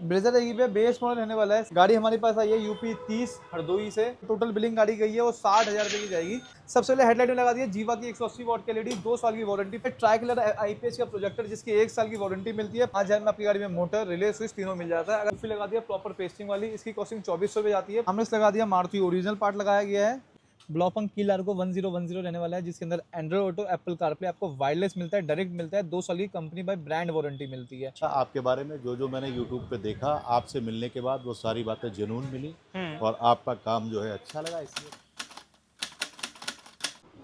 Brezza रहेगी पे base model रहने वाला है। गाड़ी हमारे पास आई है यूपी 30 हरदोई से। टोटल बिलिंग गाड़ी गई है वो 60,000 रुपए की जाएगी। सबसे पहले हेडलाइट में लगा दी है जीवा की 180 वॉट की एलईडी, 2 साल की वारंटी पे। ट्राई कलर आईपीएस का प्रोजेक्टर जिसकी 1 साल की वारंटी मिलती है। 5,000 में आपकी गाड़ी में मोटर, रिले, स्विच तीनों मिल जाता है। अगर लगा दिया प्रॉपर पेस्टिंग वाली, इसकी कॉस्टिंग 2400 रुपए जाती है। हमने लगा दिया मारुति ओरिजिनल पार्ट लगाया गया है। ब्लॉपंग की लार्गो 1010 रहने वाला है जिसके अंदर एंड्रॉइड ऑटो, एप्पल कारप्ले आपको वायरलेस मिलता है, डायरेक्ट मिलता है। 2 साल की कंपनी बाय ब्रांड वारंटी मिलती है। अच्छा, आपके बारे में जो मैंने यूट्यूब पे देखा, आपसे मिलने के बाद वो सारी बातें जेन्युइन मिली और आपका काम जो है अच्छा लगा, इसलिए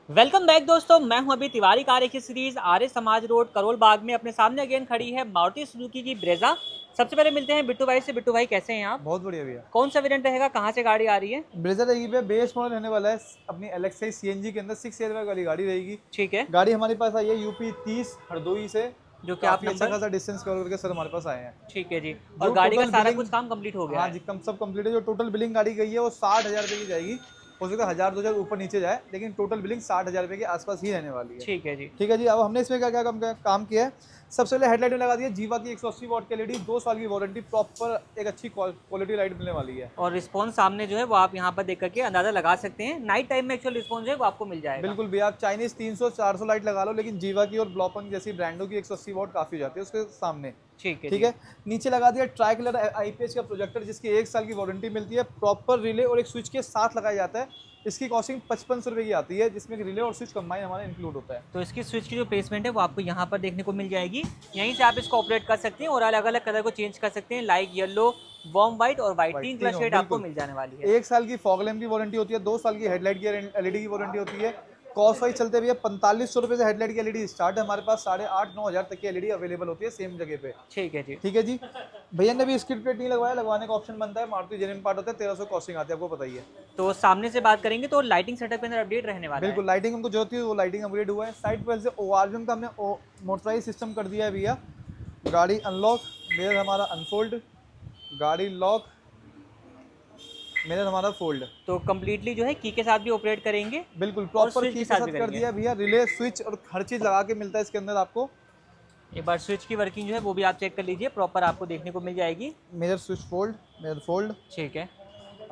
वेलकम बैक दोस्तों, मैं हूं अभी तिवारी कार एक सीरीज आर्य समाज रोड करोल बाग में। अपने सामने अगेन खड़ी है मारुति सुजुकी की ब्रेजा। सबसे पहले मिलते हैं बिट्टू भाई से। बिट्टू भाई कैसे हैं आप? बहुत बढ़िया भैया। कौन सा वेरिएंट रहेगा, कहाँ से गाड़ी आ रही है? ब्रेजा रहेगी पे बेस मॉडल रहने वाला है। अपनी एलेक्साई सीएनजी के अंदर 6 ईयर वाली गाड़ी रहेगी। ठीक है। गाड़ी हमारे पास आई है यूपी 30 हरदोई से, जो कि आप काफी अच्छा खासा डिस्टेंस कवर करके सर हमारे पास आए हैं। ठीक है जी। और गाड़ी का सारा कुछ काम कंप्लीट हो गया हाँ है? जी, कम सब कंप्लीट है। जो टोटल बिलिंग गाड़ी गई है वो 60,000 रुपए की जाएगी। हो सकता है 1,000-2,000 ऊपर नीचे जाए, लेकिन टोटल बिलिंग 60,000 रुपए के आसपास ही रहने वाली है। ठीक है जी। ठीक है जी। अब हमने इसमें क्या क्या काम किया है। सबसे पहले हेडलाइट में लगा दी है जीवा की 180 वॉट की एलईडी, 2 साल की वारंटी, प्रॉपर एक अच्छी क्वालिटी लाइट मिलने वाली है। और रिस्पॉन्स सामने जो है वो आप यहाँ पर देख करके अंदाजा लगा सकते हैं। नाइट टाइम में एक्चुअल रिस्पॉन्स जो है वो आपको मिल जाएगा। बिल्कुल भी। आप चाइनीज 300-400 लाइट लगा लो, लेकिन जीवा की और ब्लॉपंग जैसी ब्रांडों की 180 वॉट काफी हो जाती है उसके सामने। ठीक है। ठीक है। नीचे लगा दिया ट्राई कलर आईपीएस का प्रोजेक्टर जिसकी 1 साल की वारंटी मिलती है। प्रॉपर रिले और एक स्विच के साथ लगाया जाता है। इसकी कॉस्टिंग 5500 रुपए की आती है, जिसमें रिले और स्विच कंबाइन हमारा इंक्लूड होता है। तो इसकी स्विच की जो प्लेसमेंट है वो आपको यहाँ पर देखने को मिल जाएगी। यहीं से आप इसको ऑपरेट कर सकते हैं और अलग अलग कलर को चेंज कर सकते हैं, लाइक येलो, वार्म व्हाइट और व्हाइट। 3 कलर शेड आपको मिल जाने वाली है। 1 साल की फॉग लैम्प की वारंटी होती है, 2 साल की हेडलाइट की एलईडी की वारंटी होती है। कॉस्ट वाइज चलते भैया 4500 रुपए से हेडलाइट की एलईडी स्टार्ट है। हमारे पास 8,500-9 हज़ार तक की एलईडी अवेलेबल होती है सेम जगह पे। ठीक है जी। ठीक है जी। भैया ने भी स्किड प्लेट नहीं लगवाया, लगवाने का ऑप्शन बनता है। मारुति जेन्युइन पार्ट होता है, 1300 कॉस्टिंग आती है, आपको बताइए। तो सामने से बात करेंगे तो लाइटिंग सेटअप के अंदर अपडेट रहने वाला है। बिल्कुल, लाइटिंग हमको जो होती है वो लाइटिंग अपग्रेड हुआ है। साइड पर से ओआरवीएम का हमने मोटराइज सिस्टम कर दिया है भैया। गाड़ी अनलॉक, मिरर हमारा अनफोल्ड, गाड़ी लॉक, मिरर हमारा फोल्ड। तो कम्प्लीटली जो है की के साथ भी ऑपरेट करेंगे। बिल्कुल प्रॉपर स्विच की के के साथ साथ भी कर करेंगे। दिया भैया। रिले, स्विच और हर चीज लगा के मिलता है इसके अंदर आपको। एक बार स्विच की वर्किंग जो है वो भी आप चेक कर लीजिए, प्रॉपर आपको देखने को मिल जाएगी। Mirror switch fold, mirror fold, ठीक है।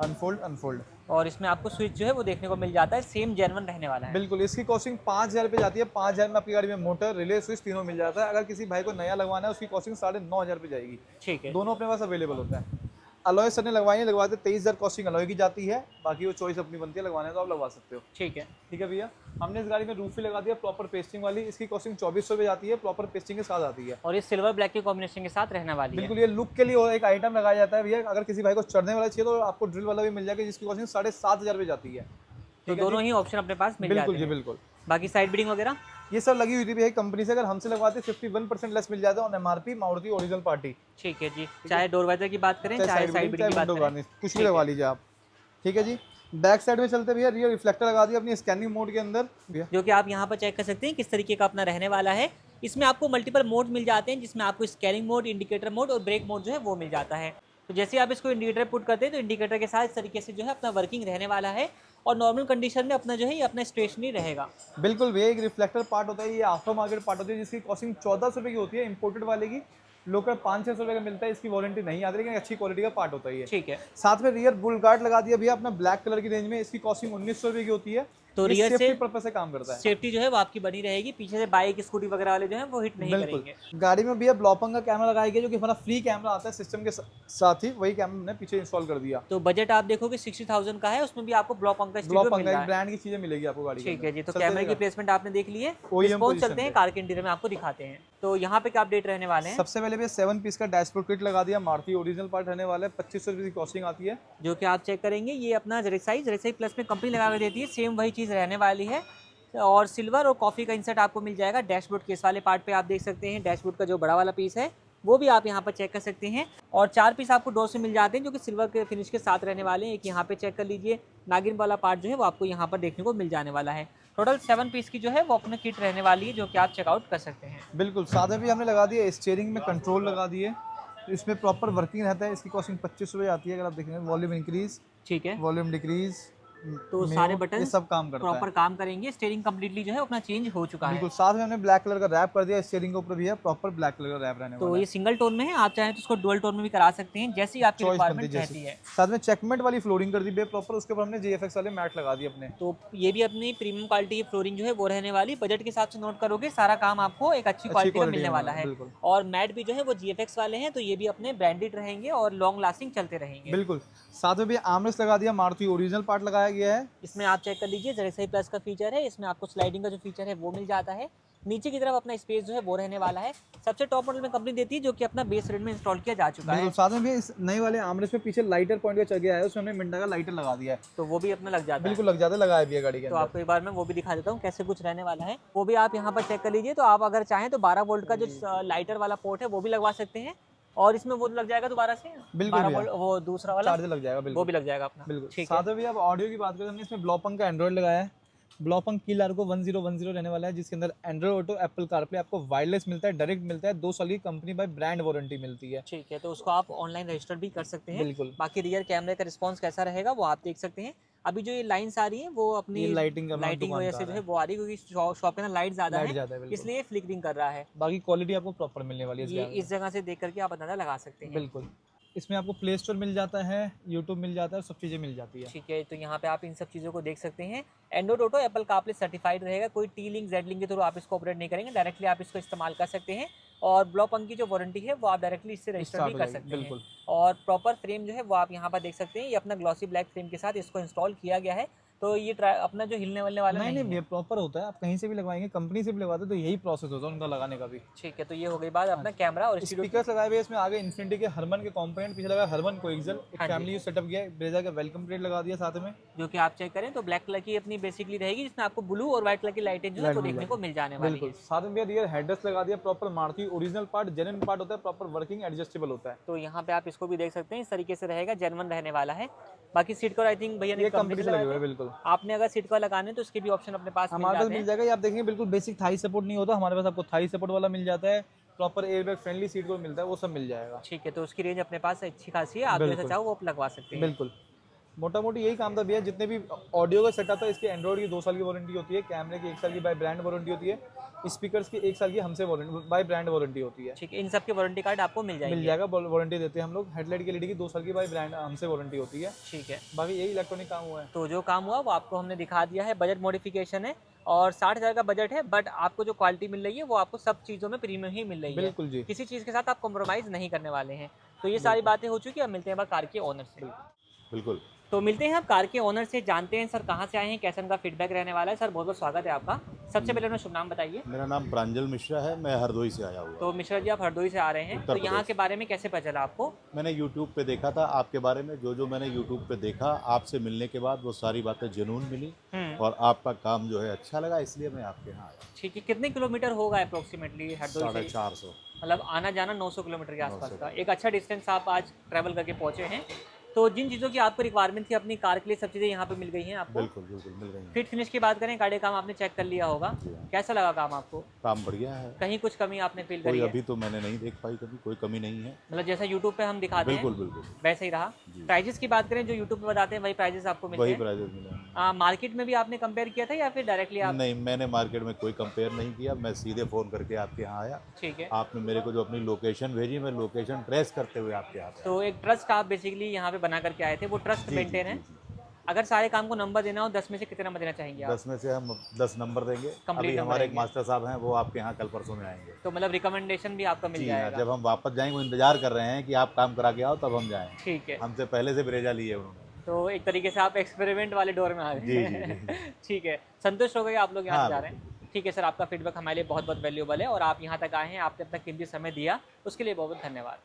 Unfold, unfold. और इसमें आपको स्विच जो है वो देखने को मिल जाता है, सेम जेन्युइन रहने वाला है। बिल्कुल। इसकी कॉस्टिंग 5,000 रुपये जाती है। 5,000 में आपकी गाड़ी में मोटर, रिले, स्विच तीनों मिल जाता है। अगर किसी भाई को नया लगवाना है उसकी कॉस्टिंग 9,500 रुपये जाएगी। ठीक है। दोनों अपने पास अवेलेबल होता है। अलॉय सर ने लगवाई है, लगवाते 23,000 कॉस्टिंग अलॉय की जाती है। बाकी वो चॉइस अपनी बनती है, लगवाने तो आप लगवा सकते हो। ठीक है। ठीक है भैया। हमने इस गाड़ी में रूफ भी लगा दिया प्रॉपर पेस्टिंग वाली। इसकी कॉस्टिंग 2400 रुपये जाती है, प्रॉपर पेस्टिंग के साथ आती है। और ये सिल्वर ब्लैक के कॉम्बिनेशन के साथ रहने वाली है। बिल्कुल। ये लुक के लिए और एक आइटम लगाया जाता है भैया। अगर किसी भाई को चढ़ने वाला चाहिए तो आपको ड्रिल वाला भी मिल जाएगा, जिसकी कॉस्टिंग 7,500 रुपये जाती है। तो दोनों ही ऑप्शन अपने पास मिल जाते बिल्कुल जी, हैं। बिल्कुल। बाकी साइड बीडिंग वगैरह ये सब लगी हुई थी भैया कंपनी से। अगर हमसे लगवाते 51% लेस मिल जाता है on MRP Maruti original party. ठीक है जी। चाहे डोर वाइजर की बात करें, चाहे साइड बीडिंग की बात करें, कुछ भी लगवा लीजिए आप। ठीक है जी। बैक साइड में चलते भैया, रियर रिफ्लेक्टर लगा दिया अपनी स्कैनिंग मोड के अंदर भैया, जो कि आप यहाँ पर चेक कर सकते हैं किस तरीके का अपना रहने वाला है। इसमें आपको मल्टीपल मोड मिल जाते हैं, जिसमें आपको स्कैनिंग मोड, इंडिकेटर मोड और ब्रेक मोड जो है वो मिल जाता है। तो जैसे आप इसको इंडिकेटर पुट करते हैं तो इंडिकेटर के साथ इस तरीके से जो है अपना वर्किंग रहने वाला है। और नॉर्मल कंडीशन में अपना जो है ये अपना स्टेशनरी रहेगा। बिल्कुल भैया। एक रिफ्लेक्टर पार्ट होता है, ये आफ्टर मार्केट पार्ट होती है, जिसकी कॉस्टिंग 1400 रुपये की होती है। इंपोर्टेड वाले की लोकल 500-600 रुपये का मिलता है। इसकी वारंटी नहीं आती, लेकिन अच्छी क्वालिटी का पार्ट होता है ये। ठीक है। साथ में रियर बुल गार्ड लगा दिया भैया अपना ब्लैक कलर की रेंज में। इसकी कॉस्टिंग 1900 रुपये की होती है। तो रियर से सेफ्टी पर्पस से काम करता है। सेफ्टी जो है वो आपकी बनी रहेगी, पीछे से बाइक, स्कूटी वगैरह वाले जो है वो हिट नहीं बिल्कुल। करेंगे। गाड़ी में भैया ब्लॉपंग का कैमरा लगाया गया, जो कि हमारा फ्री कैमरा आता है सिस्टम के साथ ही। वही कैमरा हमने पीछे इंस्टॉल कर दिया। तो बजट आप देखोगे 60,000 का है, उसमें भी आपको ब्लॉक पंखा ब्लॉपंग ब्रांड की चीजें मिलेगी आपको गाड़ी के ठीक है जी। तो अंदर। कैमरे की प्लेसमेंट आपने देख ली है। रिस्पॉन्स चलते हैं कार के इंटीरियर में, आपको दिखाते हैं। तो यहाँ पे क्या अपडेट रहने वाले हैं? सबसे पहले भैया 7 पीस का डैशबोर्ड किट लगा दिया। मारुति ओरिजिनल पार्ट रहने वाला है। 2500 रुपये की कॉस्टिंग आती है। जो कि आप चेक करेंगे ये अपना जेरेक्साई प्लस में कंपनी लगा कर देती है, सेम वही चीज़ रहने वाली है। और सिल्वर और कॉफ़ी का इंसर्ट आपको मिल जाएगा डैशबोर्ड केस वाले पार्ट पे। आप देख सकते हैं डैशबोर्ड का जो बड़ा वाला पीस है वो भी आप यहाँ पर चेक कर सकते हैं। और 4 पीस आपको डोर से मिल जाते हैं, जो कि सिल्वर के फिनिश के साथ रहने वाले हैं। एक यहाँ पे चेक कर लीजिए, नागिन वाला पार्ट जो है वो आपको यहाँ पर देखने को मिल जाने वाला है। टोटल 7 पीस की जो है वो अपना किट रहने वाली है, जो कि आप चेकआउट कर सकते हैं। बिल्कुल। साथ में भी हमने लगा दिया स्टीयरिंग में कंट्रोल लगा दिए। इसमें प्रॉपर वर्किंग रहता है। इसकी कॉस्टिंग 2500 रुपये आती है। अगर आप देखेंगे वॉल्यूम इंक्रीज, ठीक है। वॉल्यूम डिक्रीज, तो सारे बटन ये सब काम करता है। प्रॉपर काम करेंगे। स्टीयरिंग कम्प्लीटली जो है अपना चेंज हो चुका है। बिल्कुल, साथ में हमने ब्लैक कलर का रैप कर दिया, स्टीयरिंग के ऊपर भी है प्रॉपर ब्लैक कलर का रैप रहने तो वाला ये सिंगल टोन में है, आप चाहें तो इसको डुअल टोन में भी करा सकते हैं, जैसी आपकी चॉइस बनती रिक्वायरमेंट है रहती है। साथ में चेकमेट वाली फ्लोरिंग कर दी भैया प्रॉपर, उसके ऊपर हमने जीएफएक्स वाले मैट लगा दिए अपने। तो ये भी अपनी प्रीमियम क्वालिटी की फ्लोरिंग जो है वो रहने वाली। बजट के हिसाब से नोट करोगे सारा काम आपको एक अच्छी क्वालिटी का मिलने वाला है। बिल्कुल और मैट भी जो है वो जीएफएक्स वाले हैं, तो ये भी अपने ब्रांडेड रहेंगे और लॉन्ग लास्टिंग चलते रहेंगे। बिल्कुल। साथ में भी आर्मरेस्ट लगा दिया, मारुति ओरिजिनल पार्ट लगाया गया है। इसमें आप चेक कर लीजिए, जेरेसाई प्लस का फीचर है, इसमें आपको स्लाइडिंग का जो फीचर है वो मिल जाता है। नीचे की तरफ अपना स्पेस जो है वो रहने वाला है। सबसे टॉप मॉडल में कंपनी देती है, जो कि अपना बेस रेट में इंस्टॉल किया जा चुका है। बिल्कुल, साथ में भी इस नए वाले आर्मरेस्ट में पीछे लाइटर पॉइंट का चल गया है, उसमें हमने मिंडा का लाइटर लगा दिया है। तो वो भी अपना लग जाता है। बिल्कुल लग जाता है, लगाया भी है गाड़ी के तो अंदर। आपको एक बार मैं वो भी दिखा देता हूँ कैसे कुछ रहने वाला है। वो भी आप यहाँ पर चेक कर लीजिए। तो आप अगर चाहें तो 12 वोल्ट का जो लाइटर वाला पोर्ट है वो भी लगवा सकते हैं, और इसमें वो लग जाएगा दोबारा से बिल्कुल 12 भैया। वोल्ट वो दूसरा वाला चार्जर लग जाएगा। वो बिल्कुल भी लग जाएगा अपना। बिल्कुल। ठीक है। साथ में भी आप ऑडियो की बात करें, हमने इसमें ब्लॉपंग का एंड्रॉइड लगाया है। ब्लॉपंग की लार्गो 1010 रहने वाला है, जिसके अंदर एंड्रॉइड ऑटो, एप्पल कारप्ले आपको वायरलेस मिलता है, डायरेक्ट मिलता है, 2 साल की कंपनी बाय ब्रांड वारंटी मिलती है। ठीक है, तो उसको आप ऑनलाइन रजिस्टर भी कर सकते हैं। बिल्कुल। बाकी रियर कैमरे का रिस्पांस कैसा रहेगा वो आप देख सकते हैं। अभी जो ये लाइंस आ रही है वो अपनी ये लाइटिंग का लाइटिंग दुकान वजह का से आ जो रहा है वो आ रही है, क्योंकि शॉप के अंदर लाइट ज़्यादा लाइट है, ज़्यादा है, बिल्कुल। इसलिए फ्लिकरिंग कर रहा है। बाकी क्वालिटी आपको प्रॉपर मिलने वाली है ये इसके इस जगह से देख करके आप अंदाजा लगा सकते हैं। बिल्कुल। इसमें आपको प्ले स्टोर मिल जाता है, यूट्यूब मिल जाता है, सब चीज़ें मिल जाती है। ठीक है, तो यहाँ पे आप इन सब चीज़ों को देख सकते हैं। Android auto, Apple CarPlay certified रहेगा, कोई टी लिंक जेड लिंक के थ्रू आप इसको ऑपरेट नहीं करेंगे, डायरेक्टली आप इसको इस्तेमाल कर सकते हैं। और ब्लॉपंग की जो वारंटी है वो आप डायरेक्टली इससे रजिस्टर Start भी हो कर जाएगी, सकते हैं। बिल्कुल। और प्रॉपर फ्रेम जो है वो आप यहाँ पर देख सकते हैं, ये अपना ग्लॉसी ब्लैक फ्रेम के साथ इसको इंस्टॉल किया गया है। तो ये अपना जो हिलने वालने वाला नहीं नहीं ये प्रॉपर होता है, आप कहीं से भी लगवाएंगे, कंपनी से भी लगवाते हैं, तो यही प्रोसेस होता है उनका लगाने का भी। ठीक है, तो ये हो गई बात अपना कैमरा और स्टीरियो। स्पीकर्स लगाए हुए हैं इसमें, आगे इन्फिनिटी के हरमन के कंपोनेंट, पीछे लगा हरमन कोएक्सियल, एक हाँ जी। फैमिली सेटअप किया है, ब्रेजा का वेलकम प्लेट लगा दिया साथ में। जो कि आप चेक करें तो ब्लैक कलर की अपनी बेसिकली रहेगी, जिसमें आपको ब्लू और व्हाइट कलर की लाइटें जो है वो देखने को मिल जाने वाली बिल्कुल। है। साथ में भी रियर हेडरेस्ट लगा दिया, proper Maruti original part, genuine part होता है, प्रॉपर वर्किंग एडजस्टेबल होता है। तो यहाँ पे आप इसको भी देख सकते हैं, इस तरीके से रहेगा, जेन्युइन रहने वाला है। बाकी सीट कवर आई थिंक भैया ने ये कंपनी कंपनी से से लगे लगाए हुए थे। हैं, बिल्कुल। आपने अगर सीट कवर लगाने तो उसके भी ऑप्शन अपने पास मिल हमारे पास जाते मिल हैं। जाएगा, ये आप देखेंगे बिल्कुल बेसिक थाई सपोर्ट नहीं होता, हमारे पास आपको थाई सपोर्ट वाला मिल जाता है, प्रॉपर एयरबैग फ्रेंडली सीट को मिलता है, वो सब मिल जाएगा। ठीक है, तो उसकी रेंज अपने पास अच्छी खासी है, आप जैसा बिल्कुल। चाहो वो आप लगवा सकते हैं। बिल्कुल। मोटा मोटी यही काम था भैया, जितने भी ऑडियो का सेटअप है, इसके एंड्रॉइड की 2 साल की वारंटी होती है, कैमरे की 1 साल की बाय ब्रांड वारंटी होती है, स्पीकर्स की 1 साल की हमसे बाय ब्रांड वारंटी होती है। ठीक है, इन सब के वारंटी कार्ड आपको मिल मिल जाएंगे। जाएगा, वारंटी देते हैं हम लोग। हेडलाइट की एलईडी की 2 साल की बाय ब्रांड हमसे वारंटी होती है। ठीक है, बाकी यही इलेक्ट्रॉनिक काम हुआ है। तो जो काम हुआ वो आपको हमने दिखा दिया है। बजट मॉडिफिकेशन है और 60,000 का बजट है, बट आपको जो क्वालिटी मिल रही है वो आपको सब चीज़ों में प्रीमियम ही मिल रही है। बिल्कुल जी। किसी चीज़ के साथ आप कॉम्प्रोमाइज़ नहीं करने वाले हैं। तो ये सारी बातें हो चुकी है, अब मिलते हैं कार के ओनर से। बिल्कुल। तो मिलते हैं अब कार के ओनर से, जानते हैं सर कहाँ से आए हैं, कैसा उनका फीडबैक रहने वाला है। सर बहुत बहुत स्वागत है आपका। सबसे पहले अपना शुभ नाम बताइए। मेरा नाम प्रांजल मिश्रा है, मैं हरदोई से आया हुआ। तो मिश्रा जी आप हरदोई से आ रहे हैं, तो उत्तर यहाँ प्रदेश। के बारे में कैसे पता चला आपको? मैंने यूट्यूब पे देखा था आपके बारे में, जो मैंने यूट्यूब पे देखा, आपसे मिलने के बाद वो सारी बातें जुनून मिली और आपका काम जो है अच्छा लगा, इसलिए मैं आपके यहाँ आया। ठीक है, कितने किलोमीटर होगा अप्रोक्सीमेटली हरदोई से? 450। मतलब आना जाना 900 किलोमीटर के आसपास 900 का एक अच्छा डिस्टेंस आप आज ट्रैवल करके पहुंचे हैं। तो जिन चीज़ों की आपको रिक्वायरमेंट थी अपनी कार के लिए, सब चीज़ें यहाँ पे मिल गई हैं आपको। बिल्कुल बिल्कुल मिल रही है। फिट फिनिश की बात करें, गाड़ी का काम आपने चेक कर लिया होगा, जी हाँ। कैसा लगा काम आपको? काम बढ़िया है, कहीं कुछ कमी आपने फील कोई करी है? अभी तो मैंने नहीं देख पाई, कभी कोई कमी नहीं है। मतलब जैसा यूट्यूब पे हम दिखाते हैं बिल्कुल बिल्कुल वैसे ही रहा। प्राइजेस की बात करें, जो यूट्यूब पे बताते हैं वही प्राइजेस आपको मिलते वही हैं? प्राइजेस मिले हैं। मार्केट में भी आपने कंपेयर किया था या फिर डायरेक्टली आप? नहीं, मैंने मार्केट में कोई कंपेयर नहीं किया, मैं सीधे फ़ोन करके आपके यहाँ आया। ठीक है, आपने मेरे को जो अपनी लोकेशन भेजी, मैं लोकेशन ट्रेस करते हुए आपके यहाँ आया। तो एक ट्रस्ट आप बेसिकली यहाँ पे बना करके आए थे, वो ट्रस्ट मेंटेन है। अगर सारे काम को नंबर देना हो 10 में से कितने नंबर देना चाहेंगे आप? 10 में से हम 10 नंबर देंगे। अभी नंबर हमारे एक देंगे। मास्टर साहब हैं, वो आपके यहाँ कल परसों में आएंगे। तो मतलब रिकमेंडेशन भी आपका मिल जी हाँ, जाएगा। जब हम वापस जाएंगे वो इंतजार कर रहे हैं कि आप काम करा के आओ तब हम जाएं। ठीक है, हमसे पहले से ब्रेजा लिए उन्होंने। तो एक तरीके से आप एक्सपेरिमेंट वाले डोर में आ गए। जी जी जी। ठीक है, संतुष्ट हो गए आप लोग यहाँ हाँ, से जा रहे हैं? ठीक है सर, आपका फीडबैक हमारे लिए बहुत बहुत वैल्यूएबल है और आप यहाँ तक आए हैं, आपने अपना कीमती समय दिया, उसके लिए बहुत बहुत धन्यवाद।